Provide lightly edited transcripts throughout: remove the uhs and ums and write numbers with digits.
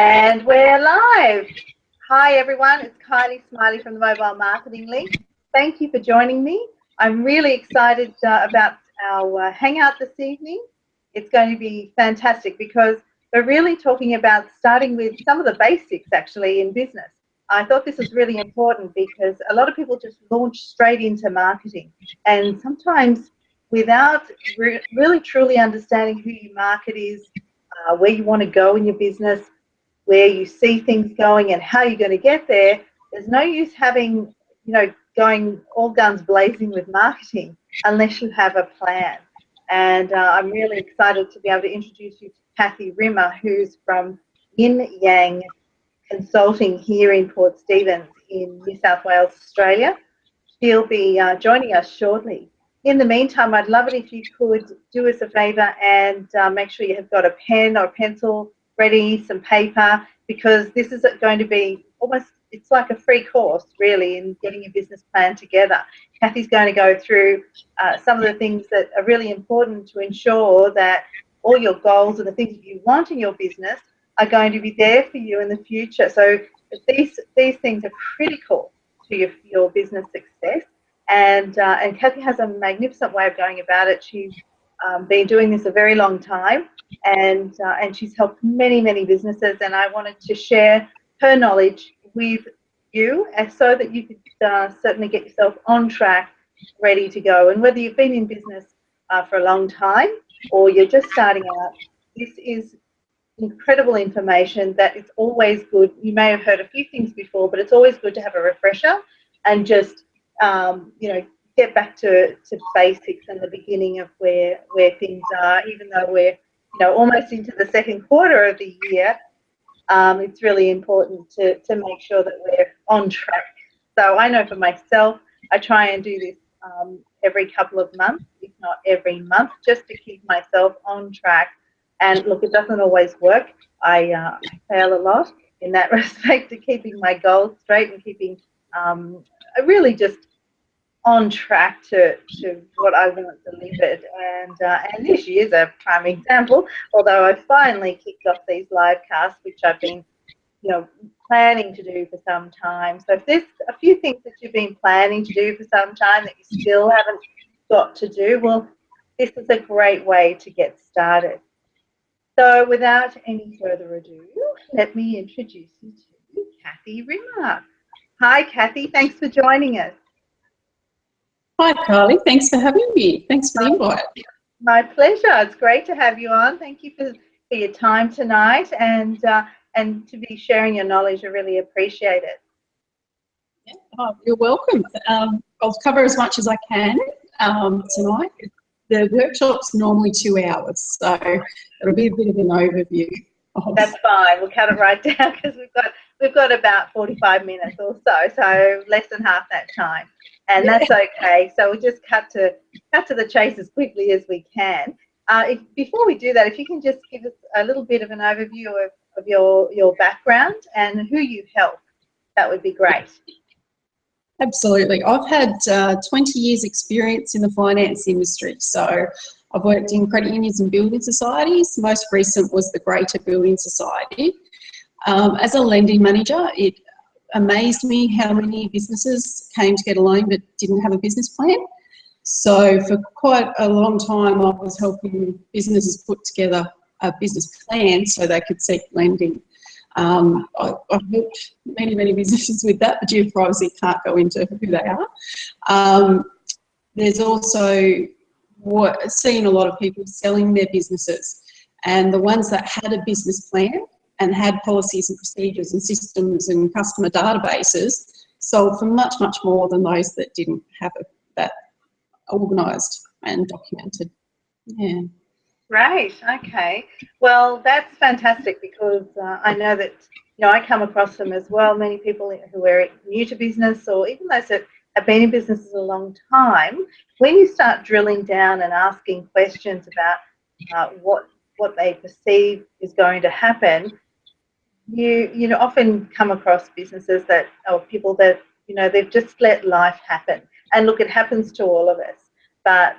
And we're live. Hi everyone, it's Kylie Smiley from the Mobile Marketing League. Thank you for joining me. I'm really excited about our hangout this evening. It's going to be fantastic because we're really talking about starting with some of the basics actually in business. I thought this was really important because a lot of people just launch straight into marketing, and sometimes without really truly understanding who your market is, where you want to go in your business, where you see things going and how you're going to get there, there's no use having, going all guns blazing with marketing unless you have a plan. And I'm really excited to be able to introduce you to Kathryn Rimmer, who's from Yin Yang Consulting here in Port Stephens in New South Wales, Australia. She'll be joining us shortly. In the meantime, I'd love it if you could do us a favour and make sure you have got a pen or a pencil ready, some paper, because this is going to be almost, it's like a free course really in getting your business plan together. Kathy's going to go through some of the things that are really important to ensure that all your goals and the things that you want in your business are going to be there for you in the future. So these things are critical to your business success. And Kathy has a magnificent way of going about it. She's been doing this a very long time, and she's helped many businesses, and I wanted to share her knowledge with you so that you could certainly get yourself on track, ready to go. And whether you've been in business for a long time or you're just starting out, this is incredible information that it's always good. You may have heard a few things before, but it's always good to have a refresher and just get back to basics and the beginning of where things are. Even though we're almost into the second quarter of the year, it's really important to make sure that we're on track. So I know for myself, I try and do this every couple of months, if not every month, just to keep myself on track. And look, it doesn't always work. I fail a lot in that respect to keeping my goals straight and keeping really just on track to what I want delivered. And this year's a prime example, although I finally kicked off these live casts, which I've been planning to do for some time. So if there's a few things that you've been planning to do for some time that you still haven't got to do, well, this is a great way to get started. So without any further ado, let me introduce you to Kathryn Rimmer. Hi, Kathy. Thanks for joining us. Hi, Carly. Thanks for having me. Thanks for the invite. My pleasure. It's great to have you on. Thank you for your time tonight and to be sharing your knowledge. I really appreciate it. Yeah. Oh, you're welcome. I'll cover as much as I can tonight. The workshop's normally 2 hours, so it'll be a bit of an overview. That's fine. We'll cut it right down because we've got about 45 minutes or so less than half that time, and that's okay. So we'll just cut to the chase as quickly as we can. Before we do that, if you can just give us a little bit of an overview of your background and who you help, that would be great. Absolutely. I've had 20 years experience in the finance industry. So I've worked in credit unions and building societies. Most recent was the Greater Building Society. As a lending manager, it amazed me how many businesses came to get a loan but didn't have a business plan. So for quite a long time, I was helping businesses put together a business plan so they could seek lending. I've helped many businesses with that, but due to privacy, can't go into who they are. There's also seen a lot of people selling their businesses, and the ones that had a business plan and had policies and procedures and systems and customer databases sold for much more than those that didn't have that organised and documented. Yeah. Right. Okay. Well, that's fantastic because I know that I come across them as well. Many people who are new to business, or even those that have been in businesses a long time, when you start drilling down and asking questions about what they perceive is going to happen, you often come across businesses or people that they've just let life happen. And look, it happens to all of us, but.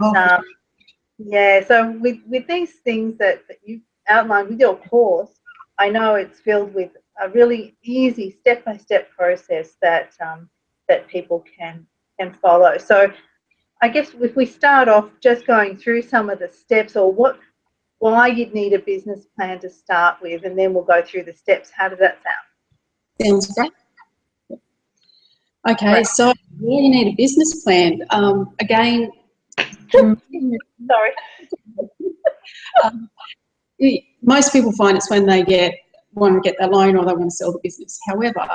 Yeah, so with these things that you've outlined with your course, I know it's filled with a really easy step-by-step process that that people can follow. So I guess if we start off just going through some of the steps, or why you'd need a business plan to start with, and then we'll go through the steps. How does that sound? Sounds great. Okay, Right. so why you need a business plan. Again, from Sorry. most people find it's when they want to get that loan or they want to sell the business. However,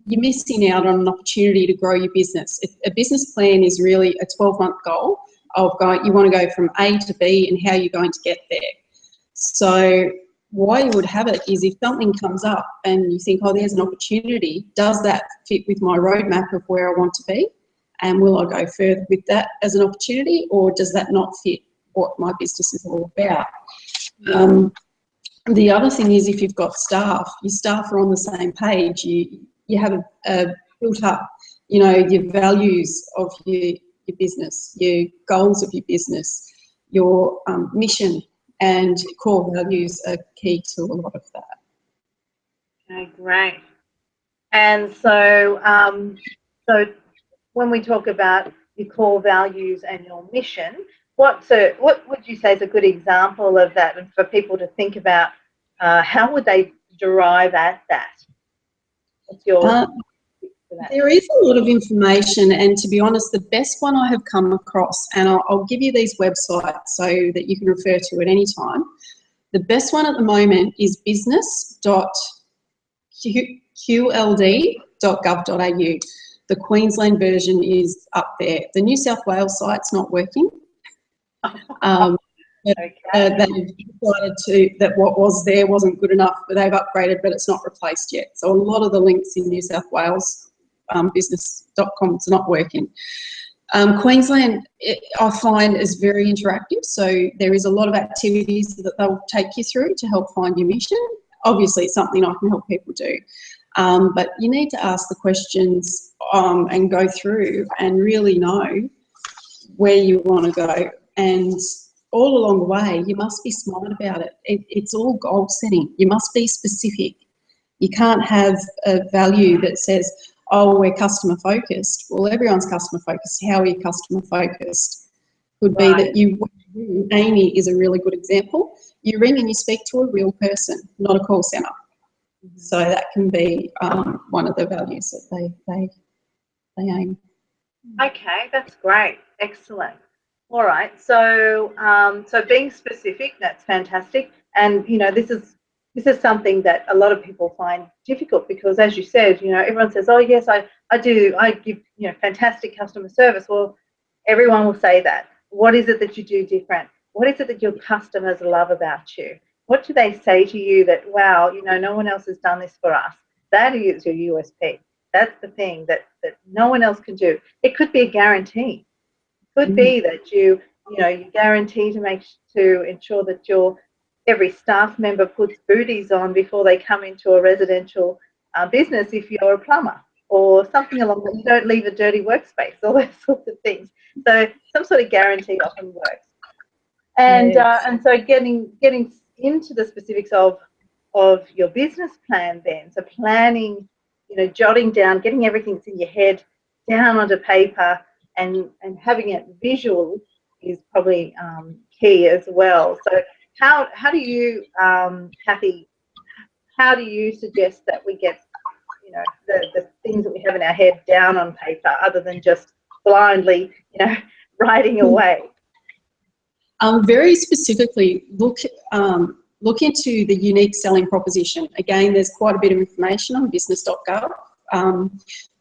you're missing out on an opportunity to grow your business. A business plan is really a 12-month goal of you want to go from A to B and how you're going to get there. So why you would have it is if something comes up and you think, oh, there's an opportunity, does that fit with my roadmap of where I want to be? And will I go further with that as an opportunity, or does that not fit what my business is all about? The other thing is if you've got staff, your staff are on the same page, you have a built up, your values of your business, your goals of your business, your mission and core values are key to a lot of that. Okay, great. And so, so when we talk about your core values and your mission, what would you say is a good example of that, and for people to think about how would they derive at that? What's your There is a lot of information, and to be honest, the best one I have come across, and I'll give you these websites so that you can refer to at any time. The best one at the moment is business.qld.gov.au. The Queensland version is up there. The New South Wales site's not working. They've decided that what was there wasn't good enough, but they've upgraded, but it's not replaced yet. So a lot of the links in New South Wales business.com is not working. Queensland, I find, is very interactive. So there is a lot of activities that they'll take you through to help find your mission. Obviously, it's something I can help people do. But you need to ask the questions and go through and really know where you want to go. And all along the way, you must be smart about it. It's all goal setting. You must be specific. You can't have a value that says, oh, we're customer focused. Well, everyone's customer focused. How are you customer focused? Could be that Amy is a really good example. You ring and you speak to a real person, not a call centre. So that can be one of the values that they aim. Okay, that's great. Excellent. All right. So so being specific, that's fantastic. And this is something that a lot of people find difficult because, as you said, everyone says, oh yes, I give fantastic customer service. Well, everyone will say that. What is it that you do different? What is it that your customers love about you? What do they say to you that, wow, no one else has done this for us? That is your USP. That's the thing that no one else can do. It could be a guarantee. It could be that you guarantee to ensure that every staff member puts booties on before they come into a residential business if you're a plumber, or something along that. You don't leave a dirty workspace, all those sorts of things. So some sort of guarantee often works. And and so getting into the specifics of your business plan then. So planning, jotting down, getting everything that's in your head down onto paper, and having it visual is probably key as well. So how do you, Kathy, how do you suggest that we get the things that we have in our head down on paper, other than just blindly writing away? Very specifically, look into the unique selling proposition. Again, there's quite a bit of information on business.gov,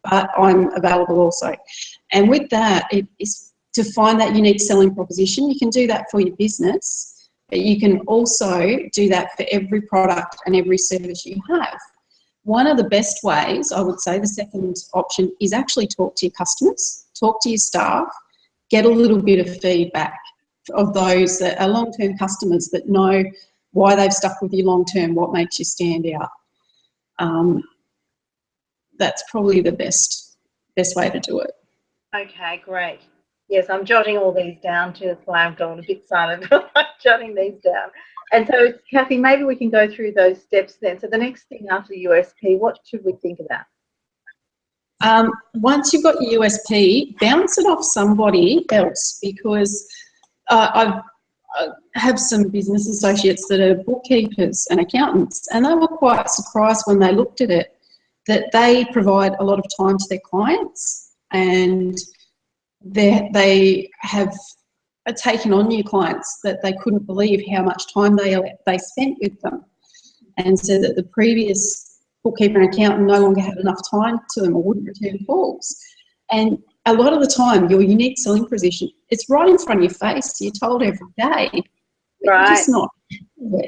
but I'm available also. And with that, it is to find that unique selling proposition. You can do that for your business, but you can also do that for every product and every service you have. One of the best ways, I would say, the second option, is actually talk to your customers, talk to your staff, get a little bit of feedback of those that are long-term customers that know why they've stuck with you long-term, what makes you stand out. That's probably the best way to do it. Okay, great. Yes, I'm jotting all these down too. That's why I've gone a bit silent. I'm jotting these down. And so, Kathy, maybe we can go through those steps then. So the next thing after USP, what should we think about? Once you've got your USP, bounce it off somebody else, because I have some business associates that are bookkeepers and accountants, and they were quite surprised when they looked at it that they provide a lot of time to their clients, and they have taken on new clients that they couldn't believe how much time they spent with them, and so that the previous bookkeeper and accountant no longer had enough time to them or wouldn't return calls. And a lot of the time, your unique selling position, it's right in front of your face. You're told every day, but Right. you're just not.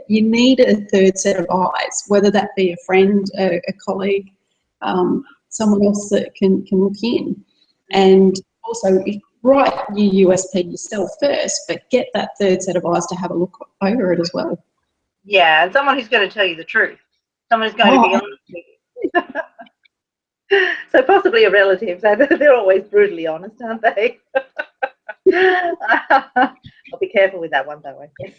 You need a third set of eyes, whether that be a friend, a colleague, someone else that can look in. And also, write your USP yourself first, but get that third set of eyes to have a look over it as well. Yeah, and someone who's going to tell you the truth. Someone who's going to be honest with you. So possibly a relative. So they're always brutally honest, aren't they? I'll be careful with that one, though, I guess.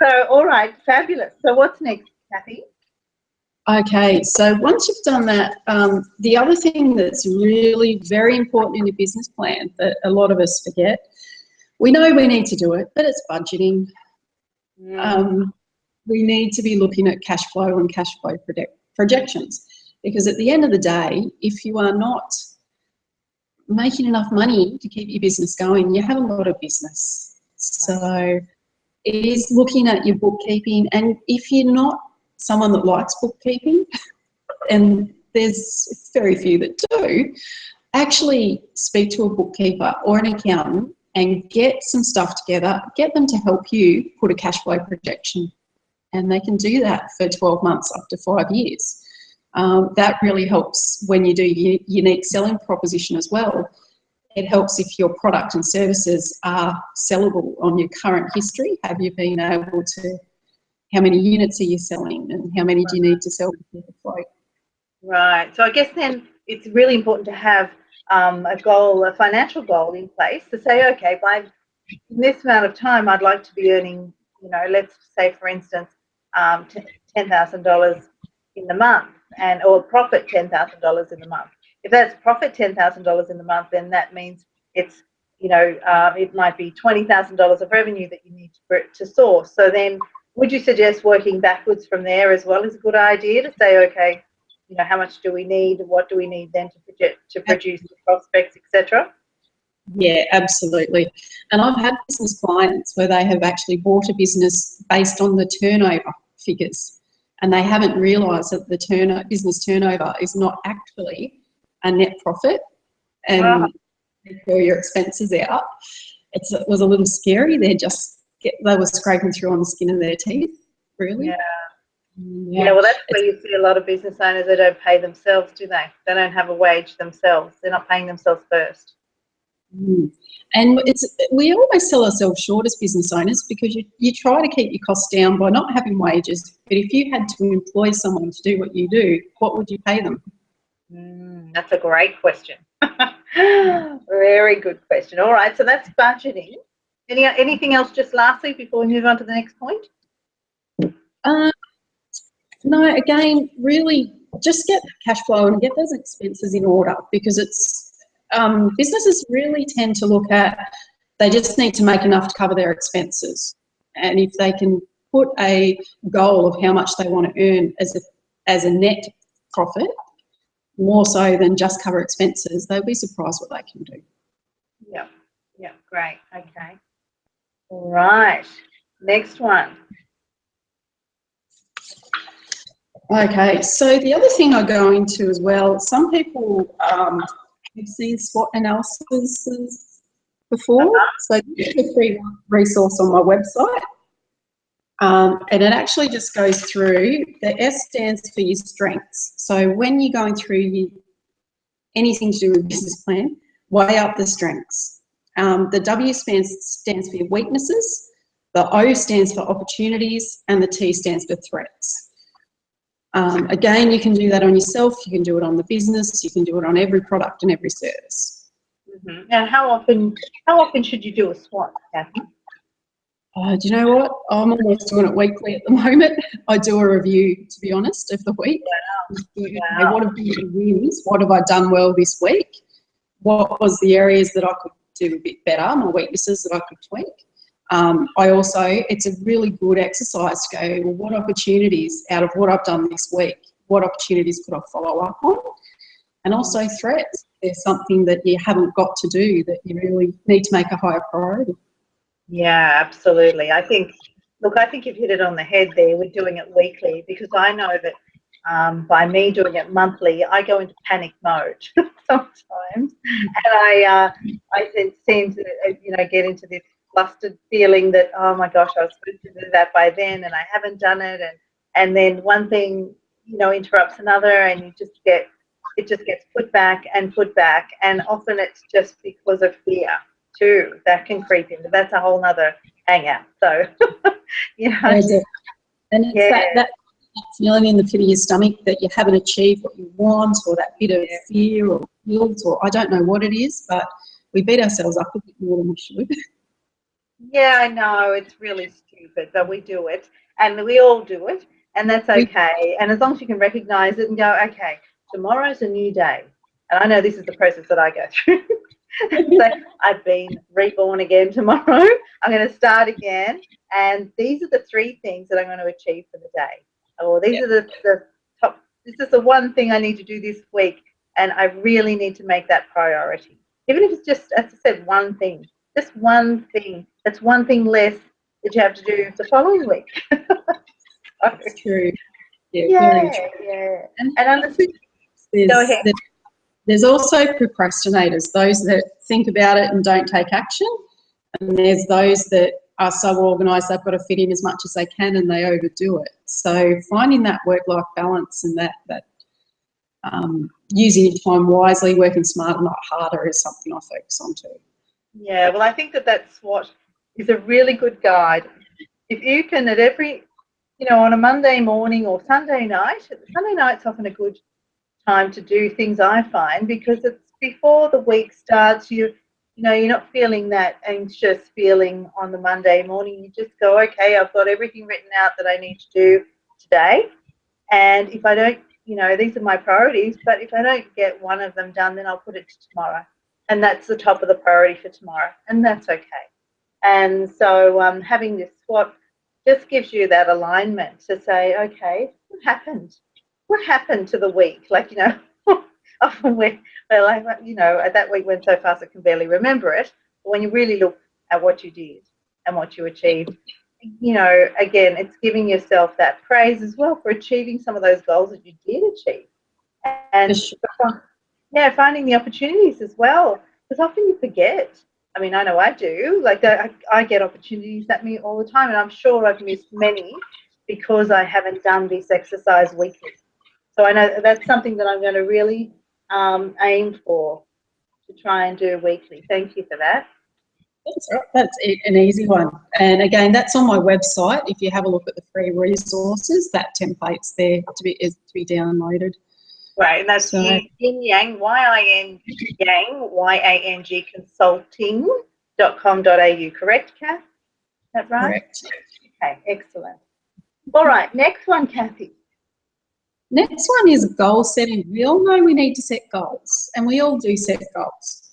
So, all right, fabulous. So what's next, Kathy? Okay, so once you've done that, the other thing that's really very important in your business plan that a lot of us forget, we know we need to do it, but it's budgeting. We need to be looking at cash flow and cash flow projections, because at the end of the day, if you are not making enough money to keep your business going, you haven't got a business. So it is looking at your bookkeeping, and if you're not someone that likes bookkeeping, and there's very few that do, actually speak to a bookkeeper or an accountant and get some stuff together, get them to help you put a cash flow projection. And they can do that for 12 months up to 5 years. That really helps when you do your unique selling proposition as well. It helps if your product and services are sellable on your current history. Have you been able to, how many units are you selling and how many do you need to sell to keep afloat? Right. So I guess then it's really important to have a goal, a financial goal in place to say, okay, in this amount of time, I'd like to be earning, let's say, for instance, $10,000 in the month, or profit $10,000 in the month. If that's profit $10,000 in the month, then that means it's, it might be $20,000 of revenue that you need to source. So then, would you suggest working backwards from there as well is a good idea to say, okay, how much do we need? What do we need then to produce the prospects, etc.? Yeah, absolutely. And I've had business clients where they have actually bought a business based on the turnover figures, and they haven't realised that the business turnover is not actually a net profit, and they throw your expenses out. It was a little scary. They were scraping through on the skin of their teeth, really. Yeah, well, that's where you see a lot of business owners that don't pay themselves, do they? They don't have a wage themselves. They're not paying themselves first. And we always sell ourselves short as business owners, because you try to keep your costs down by not having wages. But if you had to employ someone to do what you do, what would you pay them? That's a great question. Very good question. All right, so that's budgeting. Anything else just lastly before we move on to the next point? No, again, really just get cash flow and get those expenses in order, because it's businesses really tend to look at, they just need to make enough to cover their expenses. And if they can put a goal of how much they want to earn as a net profit, more so than just cover expenses, they'll be surprised what they can do. Yeah, great. Okay. All right. Next one. Okay, so the other thing I go into as well, some people have seen SWOT analysis before. So this is a free resource on my website. And it actually just goes through, the S stands for your strengths. So when you're going through anything to do with business plan, weigh up the strengths. The W stands for your weaknesses, the O stands for opportunities, and the T stands for threats. Again, you can do that on yourself, you can do it on the business, you can do it on every product and every service. Now, how often should you do a SWOT, Kathy? Do you know what? I'm almost doing it weekly at the moment. I do a review, to be honest, of the week. Okay, Wow. what have been the wins? What have I done well this week? What was the areas that I could do a bit better, my weaknesses that I could tweak? I also, it's a really good exercise to go, well, what opportunities out of what I've done this week, what opportunities could I follow up on? And also threats. There's something that you haven't got to do that you really need to make a higher priority. Yeah, absolutely. I think you've hit it on the head there. We're doing it weekly because I know that by me doing it monthly, I go into panic mode sometimes, and I seem to get into this flustered feeling that, oh my gosh, I was supposed to do that by then and I haven't done it, and then one thing interrupts another, and it just gets put back, and often it's just because of fear too that can creep in. But that's a whole nother hangout. So And it's that feeling in the pit of your stomach that you haven't achieved what you want, or that bit of fear or guilt, or I don't know what it is, but we beat ourselves up a bit more than we should. Yeah, I know, it's really stupid, but we do it, and we all do it, and that's okay. And as long as you can recognize it and go, okay, tomorrow's a new day. And I know this is the process that I go through. So I've been reborn again tomorrow. I'm going to start again, and these are the 3 things that I'm going to achieve for the day. Or these are the top. This is the one thing I need to do this week, and I really need to make that priority. Even if it's just, as I said, one thing, just one thing. That's one thing less that you have to do the following week. That's true. Yeah, very true. Yeah. And understand. Go ahead. There's also procrastinators, those that think about it and don't take action. And there's those that are so organised they've got to fit in as much as they can and they overdo it. So finding that work-life balance and that using your time wisely, working smarter, not harder, is something I focus on too. Yeah, well, I think that's what is a really good guide. If you can at every, on a Monday morning or Sunday night's often a good time to do things, I find, because it's before the week starts. You're not feeling that anxious feeling on the Monday morning. You just go, okay, I've got everything written out that I need to do today, and if I don't, these are my priorities, but if I don't get one of them done, then I'll put it to tomorrow, and that's the top of the priority for tomorrow, and that's okay. And so having this SWOT just gives you that alignment to say, okay, what happened? What happened to the week? Often we're like, that week went so fast I can barely remember it. But when you really look at what you did and what you achieved, again, it's giving yourself that praise as well for achieving some of those goals that you did achieve. And finding the opportunities as well, because often you forget. I mean, I know I do. Like, I get opportunities at me all the time, and I'm sure I've missed many because I haven't done this exercise weekly. So I know that's something that I'm going to really aim for, to try and do weekly. Thank you for that. That's right. That's an easy one. And again, that's on my website. If you have a look at the free resources, that template's there to be downloaded. Right, and that's Yin Yang, Y-I-N Yang, Y-A-N-G consulting.com.au, correct, Kath? Is that right? Correct. Okay, excellent. All right, next one, Kathy. Next one is goal setting. We all know we need to set goals, and we all do set goals.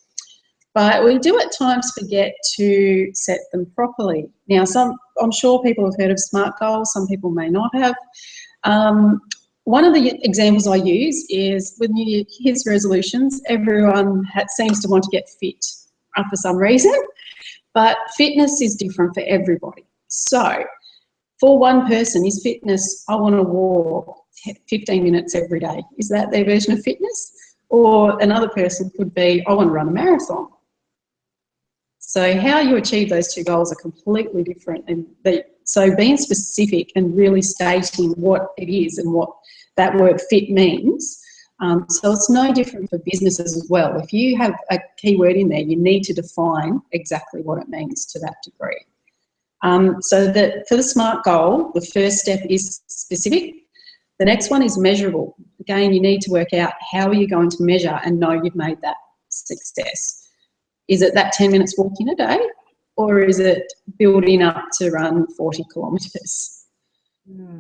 But we do at times forget to set them properly. Now, I'm sure people have heard of SMART goals, some people may not have. One of the examples I use is with New Year's resolutions. Everyone seems to want to get fit for some reason, but fitness is different for everybody. So for one person, is fitness, I want to walk 15 minutes every day. Is that their version of fitness? Or another person could be, I want to run a marathon. So how you achieve those 2 goals are completely different. And so being specific and really stating what it is and what that word fit means. So it's no different for businesses as well. If you have a keyword in there, you need to define exactly what it means to that degree. So that for the SMART goal, the first step is specific. The next one is measurable. Again, you need to work out how are you going to measure and know you've made that success. Is it that 10 minutes walk in a day? or is it building up to run 40 kilometres?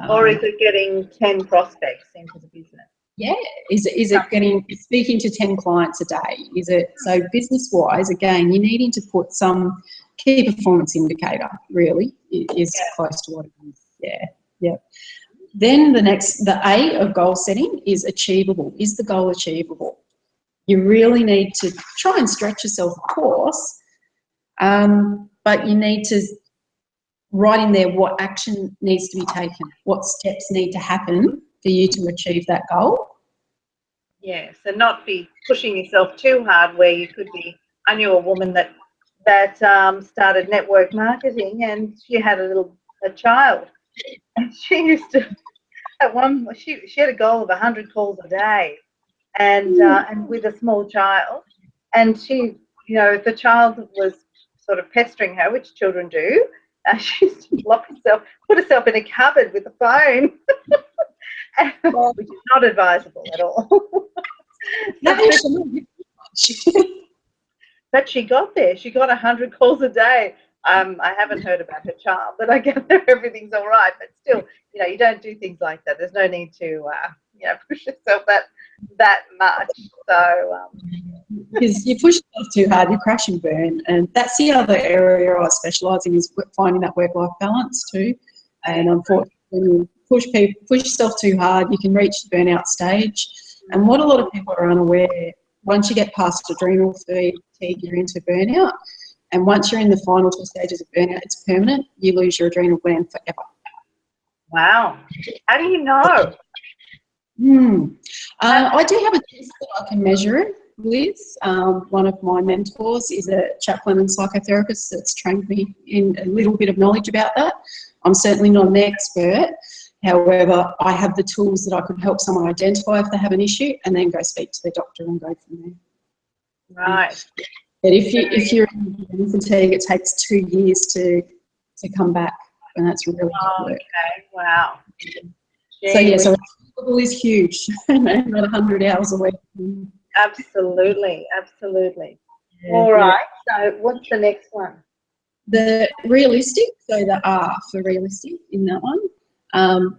Or is it getting 10 prospects into the business? Yeah, is it speaking to 10 clients a day? Is it, so business-wise, again, you're needing to put some key performance indicator, really, is close to what it is. Yeah. Then the A of goal setting is achievable. Is the goal achievable? You really need to try and stretch yourself, of course, but you need to write in there what action needs to be taken, what steps need to happen for you to achieve that goal. Yes, and not be pushing yourself too hard where you could be. I knew a woman that started network marketing, and she had a child, and she used to she had a goal of 100 calls a day, and with a small child, and she, you know, if the child was sort of pestering her, which children do, she used to put herself in a cupboard with a phone, which is not advisable at all. But she got there. She got 100 calls a day. I haven't heard about her child, but I gather everything's all right. But still, you know, you don't do things like that. There's no need to, you know, push yourself that much. So because you push yourself too hard, you crash and burn, and that's the other area I specialise in, is finding that work-life balance too. And unfortunately, when you push yourself too hard, you can reach the burnout stage. And what a lot of people are unaware, once you get past adrenal fatigue, you're into burnout. And once you're in the final 2 stages of burnout, it's permanent. You lose your adrenal gland forever. Wow. How do you know? I do have a test that I can measure it with. One of my mentors is a chaplain and psychotherapist that's trained me in a little bit of knowledge about that. I'm certainly not an expert. However, I have the tools that I could help someone identify if they have an issue, and then go speak to their doctor and go from there. Right. But if you're in fatigue, it takes 2 years to come back, and that's really hard work. Okay. Wow. So yeah, so achievable is huge. Not 100 hours a week. Absolutely. Yeah, All right. So what's the next one? The realistic, so the R for realistic in that one.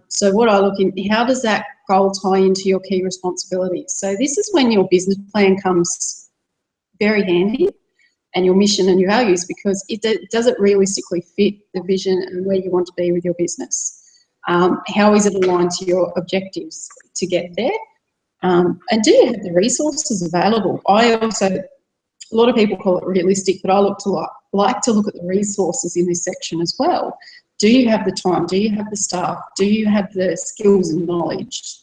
So what I look in, how does that goal tie into your key responsibilities? So this is when your business plan comes very handy, and your mission and your values, because does it realistically fit the vision and where you want to be with your business? How is it aligned to your objectives to get there? And do you have the resources available? A lot of people call it realistic, but I like to look at the resources in this section as well. Do you have the time? Do you have the staff? Do you have the skills and knowledge?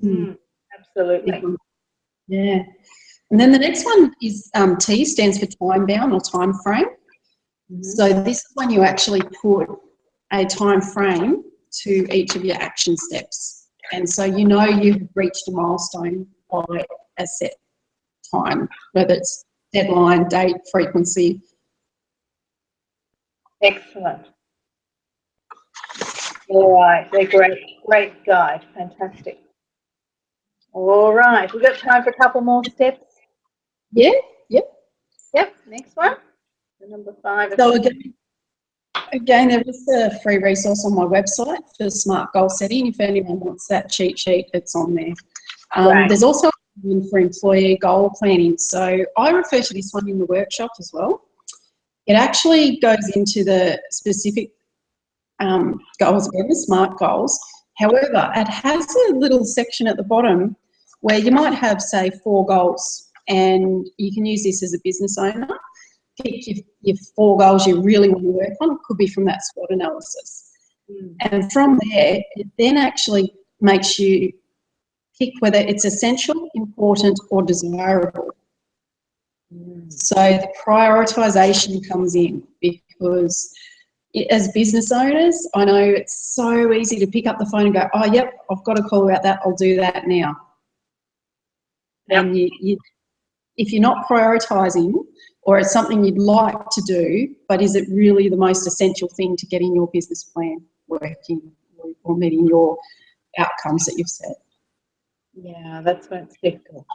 Absolutely. Yeah. And then the next one is T, stands for time bound or time frame. So this is when you actually put a time frame to each of your action steps. And so you know you've reached a milestone by a set time, whether it's deadline, date, frequency. Excellent. All right. They're great guide. Fantastic. All right. We've got time for a couple more steps. Yeah. Yep. Next one. Number 5. So again, there is a free resource on my website for smart goal setting. If anyone wants that cheat sheet, it's on there. There's also one for employee goal planning. So I refer to this one in the workshop as well. It actually goes into the specific goals, again, the SMART goals. However, it has a little section at the bottom where you might have, say, 4 goals, and you can use this as a business owner. Pick your 4 goals you really want to work on. It could be from that SWOT analysis. And from there, it then actually makes you pick whether it's essential, important, or desirable. So the prioritisation comes in, because as business owners, I know it's so easy to pick up the phone and go, oh, yep, I've got a call about that, I'll do that now. Yep. And if you're not prioritising, or it's something you'd like to do, but is it really the most essential thing to getting your business plan working or meeting your outcomes that you've set? Yeah, that's when it's difficult.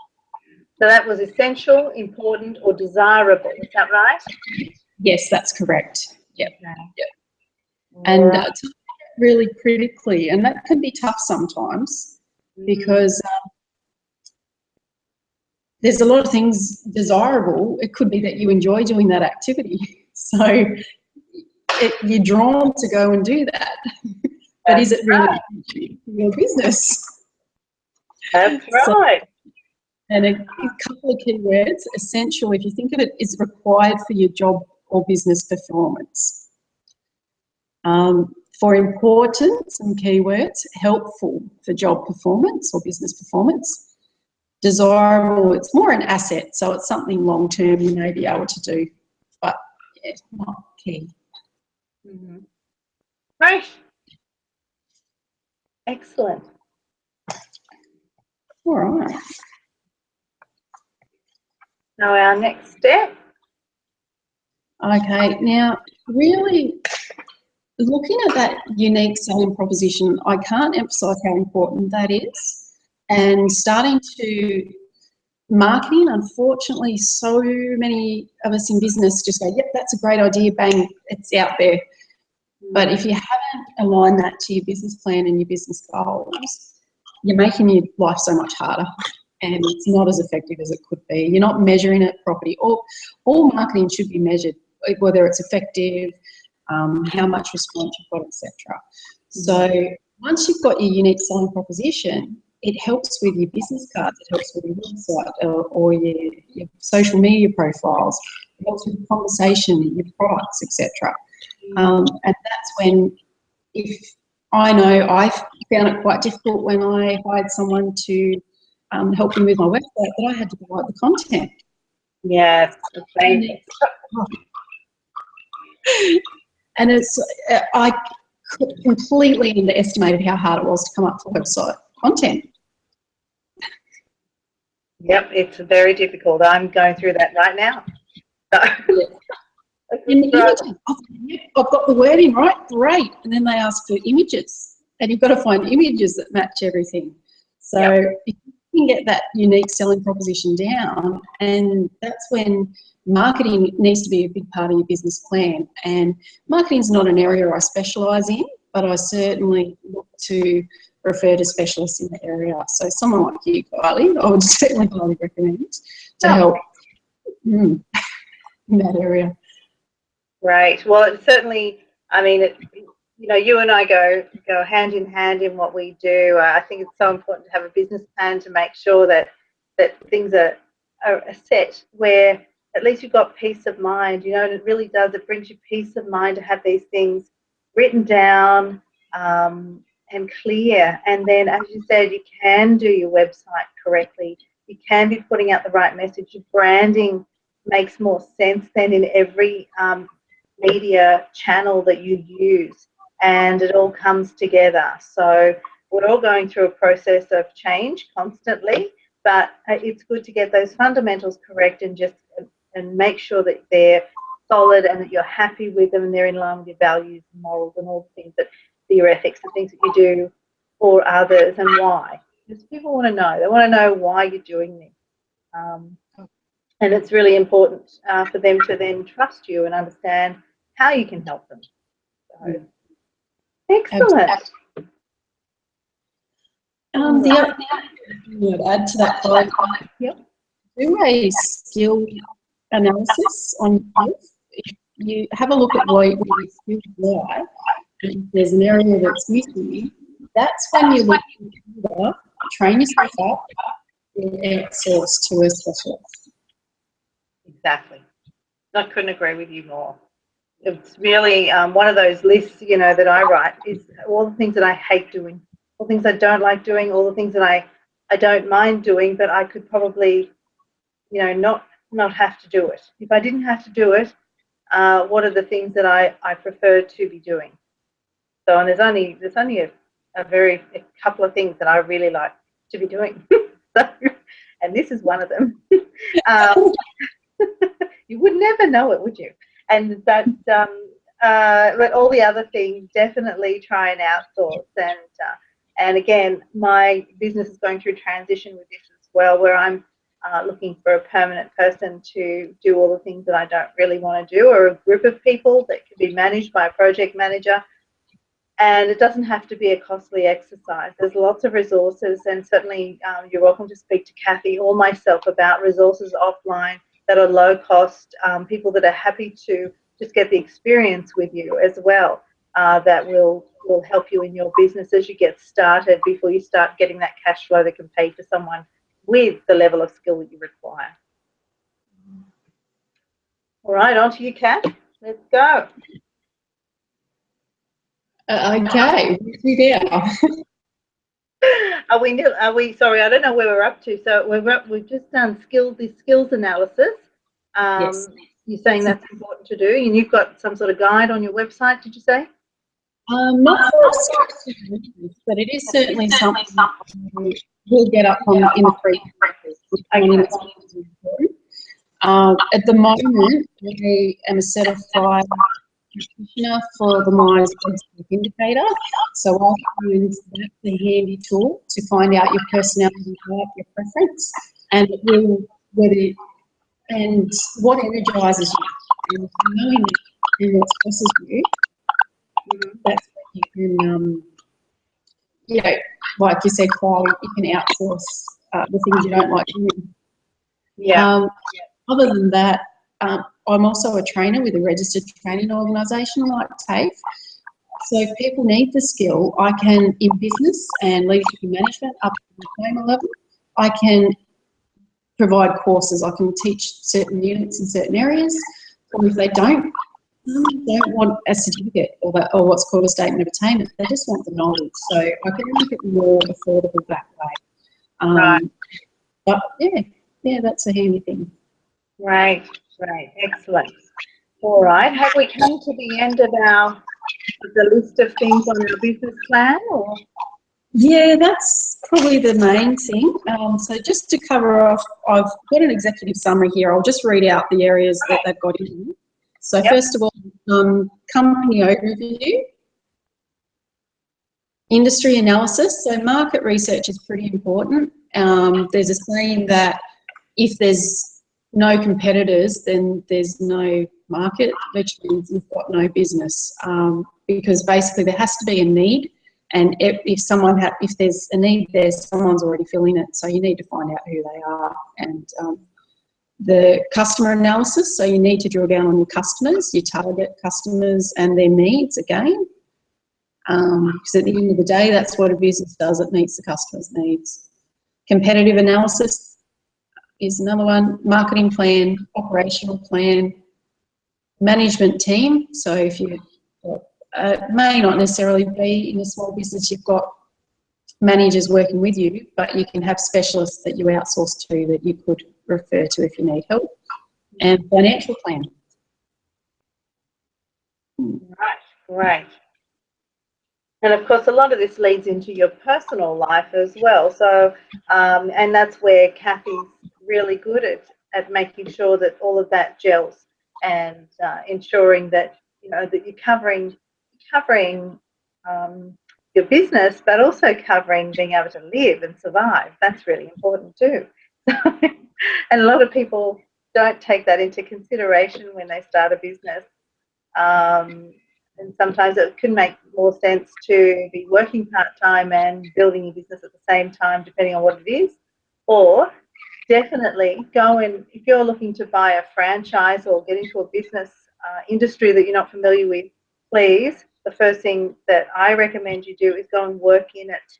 So that was essential, important, or desirable. Is that right? Yes, that's correct. Yep. Okay. Yep. And Right. to look at it really critically, and that can be tough sometimes because there's a lot of things desirable. It could be that you enjoy doing that activity. So you're drawn to go and do that. But is it really your business? That's So, right. and a couple of key words, essential, if you think of it, is required for your job or business performance. For important, some keywords, helpful for job performance or business performance. Desirable, it's more an asset, so it's something long-term you may be able to do, but yeah, not key. Great. Excellent. All right. Now our next step. Okay, now really looking at that unique selling proposition, I can't emphasise how important that is. And starting to marketing, unfortunately, so many of us in business just go, yep, that's a great idea, bang, it's out there. But if you haven't aligned that to your business plan and your business goals, you're making your life so much harder and it's not as effective as it could be. You're not measuring it properly. All marketing should be measured, whether it's effective, how much response you've got, etc. So once you've got your unique selling proposition, it helps with your business cards, it helps with your website or your social media profiles, it helps with the conversation, your products, etc. And that's when, if I know I found it quite difficult when I hired someone to help me with my website, that I had to provide the content. Yes. And I completely underestimated how hard it was to come up with website content. Yep, it's very difficult. I'm going through that right now. And the images, I've got the wording right, great. And then they ask for images, and you've got to find images that match everything. So if you can get that unique selling proposition down, and that's when marketing needs to be a big part of your business plan. And marketing is not an area I specialise in, but I certainly look to refer to specialists in the area. So someone like you, Kylie, I would certainly highly recommend to help in that area. Great. Well, it certainly, I mean, you and I go hand in hand in what we do. I think it's so important to have a business plan to make sure that things are set where at least you've got peace of mind, and it really does. It brings you peace of mind to have these things written down and clear. And then, as you said, you can do your website correctly. You can be putting out the right message. Your branding makes more sense than in every media channel that you use, and it all comes together. So we're all going through a process of change constantly, but it's good to get those fundamentals correct and make sure that they're solid and that you're happy with them and they're in line with your values and morals and all the things that your ethics, the things that you do for others, and why. Because people want to know. They want to know why you're doing this. And it's really important for them to then trust you and understand how you can help them. So, excellent. The other thing I'd add to that, do a skill analysis on yourself. If you have a look at where your skills lie, and if there's an area that's missing, that's when you look to either train yourself up or outsource to a specialist. Exactly. I couldn't agree with you more. It's really one of those lists, that I write is all the things that I hate doing, all the things I don't like doing, all the things that I don't mind doing, but I could probably, not have to do it. If I didn't have to do it, what are the things that I prefer to be doing? So, and there's only a couple of things that I really like to be doing. So, and this is one of them. You would never know it, would you? But all the other things, definitely try and outsource. And again, my business is going through transition with this as well, where I'm looking for a permanent person to do all the things that I don't really want to do, or a group of people that can be managed by a project manager. And it doesn't have to be a costly exercise. There's lots of resources, and certainly you're welcome to speak to Kathy or myself about resources offline that are low cost, people that are happy to just get the experience with you as well, that will help you in your business as you get started before you start getting that cash flow that can pay for someone with the level of skill that you require. All right, on to you, Kath. Let's go. Okay, we're there. Are we? Sorry, I don't know where we're up to. So we've just done the skills analysis. Yes. You're saying that's important to do, and you've got some sort of guide on your website. Did you say? Not for but it is certainly something we'll get up on in the free. At the moment, I am a certified practitioner for the Myers-Briggs indicator, so I find that's a handy tool to find out your personality type, your preference, and what energises you. And knowing that and what stresses you, that's what you can, like you said, Kylie, you can outsource the things you don't like doing. Yeah. Other than that, I'm also a trainer with a registered training organisation like TAFE. So if people need the skill, I can, in business and leadership and management up to the diploma level, I can provide courses. I can teach certain units in certain areas. Or if they don't want a certificate or what's called a statement of attainment, they just want the knowledge. So I can make it more affordable that way. Right. But yeah, that's a handy thing. Right, excellent. All right, have we come to the end of the list of things on our business plan? Or? Yeah, that's probably the main thing. So just to cover off, I've got an executive summary here. I'll just read out the areas that they've got in here. So first of all, company overview, industry analysis. So market research is pretty important. There's a saying that if there's no competitors, then there's no market, which means you've got no business. Because basically there has to be a need, and if there's a need there, someone's already filling it. So you need to find out who they are. And the customer analysis, so you need to drill down on your customers, your target customers and their needs again. Because at the end of the day, that's what a business does, it meets the customer's needs. Competitive analysis is another one. Marketing plan, operational plan, management team. So if you may not necessarily be in a small business, you've got managers working with you, but you can have specialists that you outsource to that you could refer to if you need help. And financial plan. Right. And of course, a lot of this leads into your personal life as well. So, and that's where Kathy's really good at making sure that all of that gels, and ensuring that that you're covering your business, but also covering being able to live and survive. That's really important too. And a lot of people don't take that into consideration when they start a business. And sometimes it can make more sense to be working part-time and building your business at the same time, depending on what it is. Or definitely go and, if you're looking to buy a franchise or get into a business industry that you're not familiar with, please, the first thing that I recommend you do is go and work in it.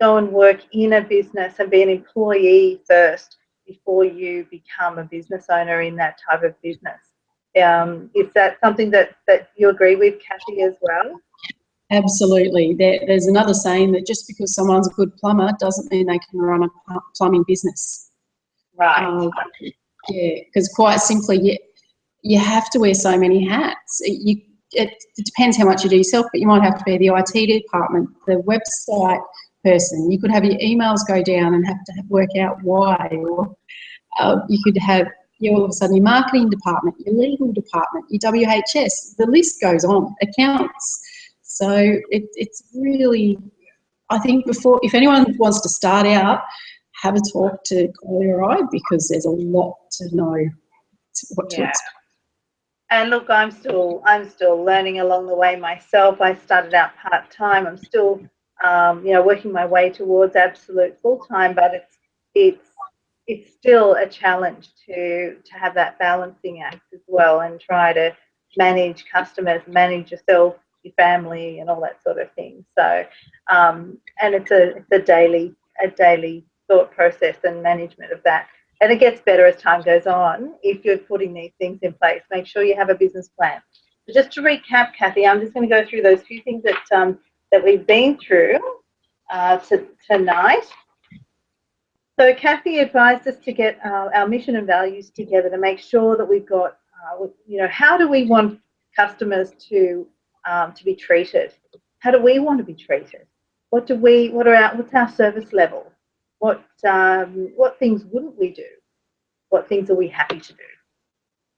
Go and work in a business and be an employee first before you become a business owner in that type of business. Is that something that you agree with, Kathy, as well? Absolutely. There's another saying that just because someone's a good plumber doesn't mean they can run a plumbing business. Right. Yeah, because quite simply, you have to wear so many hats. It depends how much you do yourself, but you might have to be the IT department, the website person. You could have your emails go down and have to work out why. Or you could have all of a sudden your marketing department, your legal department, your WHS. The list goes on. Accounts. So it's really, I think, if anyone wants to start out, have a talk to Kylie or I, because there's a lot to know what to expect. And look, I'm still learning along the way myself. I started out part-time. I'm still, working my way towards absolute full-time, but it's still a challenge to have that balancing act as well, and try to manage customers, manage yourself, your family, and all that sort of thing. So, and it's a daily thought process and management of that. And it gets better as time goes on if you're putting these things in place. Make sure you have a business plan. So just to recap, Kathy, I'm just going to go through those few things that we've been through tonight. So Kathy advised us to get our mission and values together to make sure that we've got, how do we want customers to be treated? How do we want to be treated? What's our service level? What things wouldn't we do? What things are we happy to do?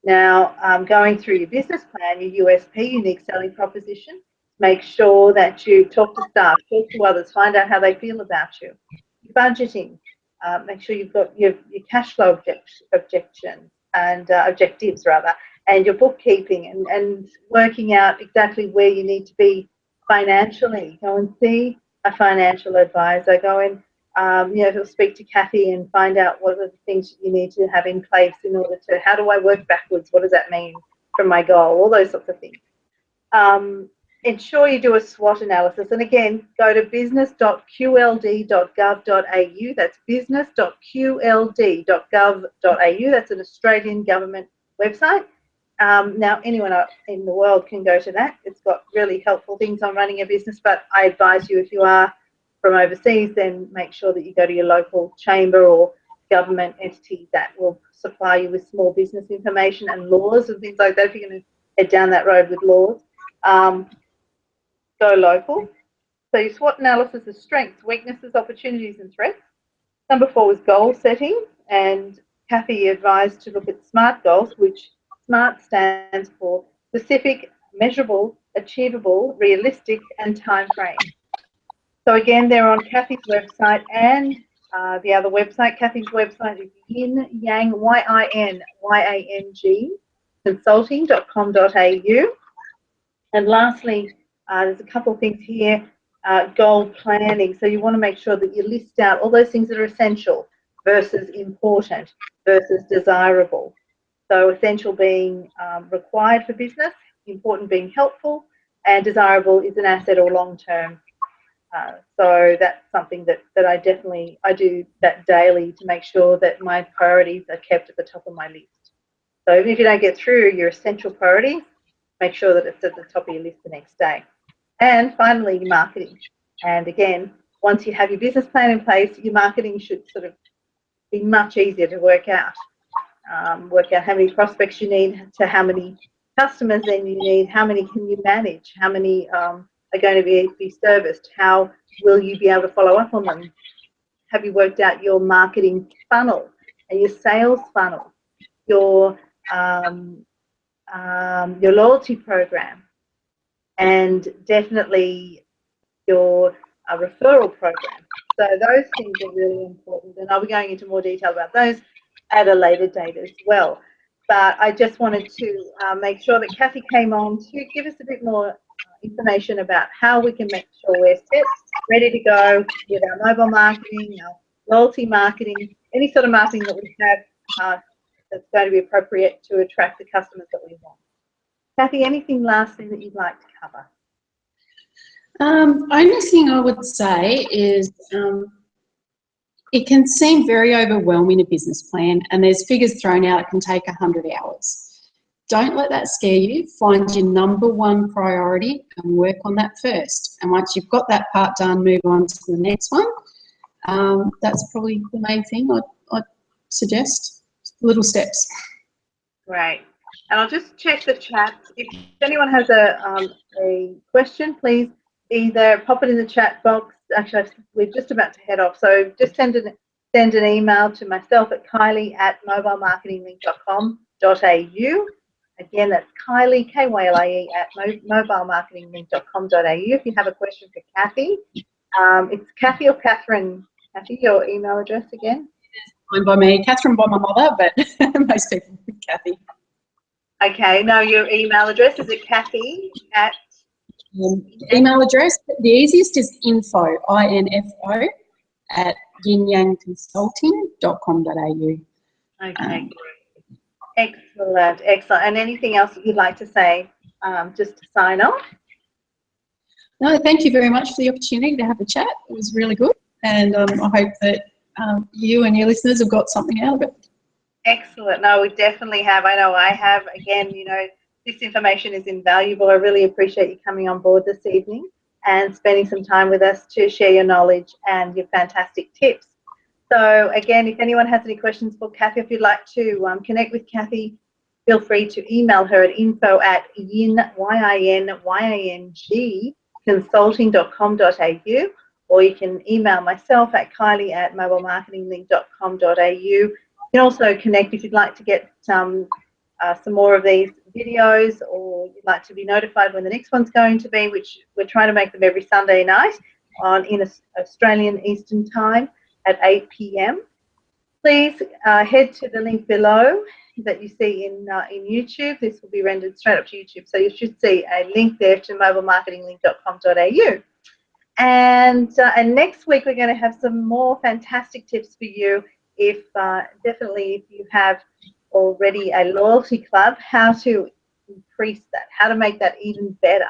Now, going through your business plan, your USP, unique selling proposition, make sure that you talk to staff, talk to others, find out how they feel about you. Budgeting, make sure you've got your cash flow objectives, and your bookkeeping, and working out exactly where you need to be financially. Go and see a financial advisor. Go and he'll speak to Kathy and find out what are the things you need to have in place in order to, how do I work backwards? What does that mean from my goal? All those sorts of things. Ensure you do a SWOT analysis. And again, go to business.qld.gov.au. That's business.qld.gov.au. That's an Australian government website. Now, anyone in the world can go to that. It's got really helpful things on running a business, but I advise you, if you are from overseas, then make sure that you go to your local chamber or government entity that will supply you with small business information and laws and things like that. If you're going to head down that road with laws, go local. So your SWOT analysis is strengths, weaknesses, opportunities, and threats. Number 4 was goal setting, and Kathy advised to look at SMART goals, which SMART stands for specific, measurable, achievable, realistic, and time frame. So again, they're on Kathy's website and the other website. Kathy's website is yin-yang, YINYANG, consulting.com.au. And lastly, there's a couple of things here, goal planning. So you want to make sure that you list out all those things that are essential versus important versus desirable. So essential being required for business, important being helpful, and desirable is an asset or long-term. So that's something that I do that daily to make sure that my priorities are kept at the top of my list. So even if you don't get through your essential priorities, make sure that it's at the top of your list the next day. And finally, your marketing. And again, once you have your business plan in place, your marketing should sort of be much easier to work out. Work out how many prospects you need, to how many customers then you need, how many can you manage, how many are going to be serviced, how will you be able to follow up on them? Have you worked out your marketing funnel and your sales funnel, your loyalty program, and definitely your referral program? So those things are really important, and I'll be going into more detail about those at a later date as well. But I just wanted to make sure that Kathy came on to give us a bit more information about how we can make sure we're set, ready to go with our mobile marketing, our loyalty marketing, any sort of marketing that we have that's going to be appropriate to attract the customers that we want. Kathy, anything lastly that you'd like to cover? Only thing I would say is it can seem very overwhelming, a business plan, and there's figures thrown out, it can take 100 hours. Don't let that scare you. Find your number 1 priority and work on that first. And once you've got that part done, move on to the next one. That's probably the main thing I'd suggest. Little steps. Great. And I'll just check the chat. If anyone has a question, please either pop it in the chat box. Actually, we're just about to head off, so just send an email to myself at kylie@mobilemarketinglink.com.au. Again, that's Kylie, Kylie, @mobilemarketinglink.com.au. If you have a question for Kathy, it's Kathy or Kathryn Kathy, your email address again? Owned by me, Kathryn by my mother, but most people think Kathy. Okay, no, your email address, is it Kathy at? Email address, the easiest is info, INFO, at yinyangconsulting.com.au. Okay, excellent, excellent. And anything else that you'd like to say just to sign off? No, thank you very much for the opportunity to have a chat. It was really good, and I hope that you and your listeners have got something out of it. Excellent. No, we definitely have. I know I have. Again, you know, this information is invaluable. I really appreciate you coming on board this evening and spending some time with us to share your knowledge and your fantastic tips. So again, if anyone has any questions for Kathy, if you'd like to connect with Kathy, feel free to email her at info@yinyang consulting.com.au, or you can email myself at kylie@mobilemarketinglink.com.au. You can also connect if you'd like to get some more of these videos, or you'd like to be notified when the next one's going to be, which we're trying to make them every Sunday night in Australian Eastern Time at 8 p.m. Please head to the link below that you see in YouTube. This will be rendered straight up to YouTube, so you should see a link there to mobilemarketinglink.com.au. And next week we're going to have some more fantastic tips for you. Definitely if you have already a loyalty club, how to increase that, how to make that even better,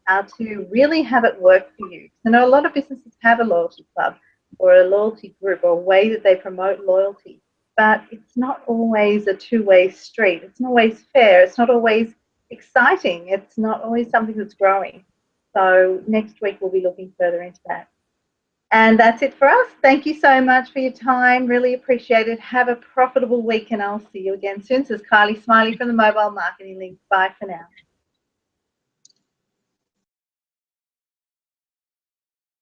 how to really have it work for you. I know a lot of businesses have a loyalty club or a loyalty group or a way that they promote loyalty, but it's not always a two-way street. It's not always fair. It's not always exciting. It's not always something that's growing. So next week we'll be looking further into that. And that's it for us. Thank you so much for your time. Really appreciate it. Have a profitable week, and I'll see you again soon. This is Kylie Smiley from the Mobile Marketing Link. Bye for now.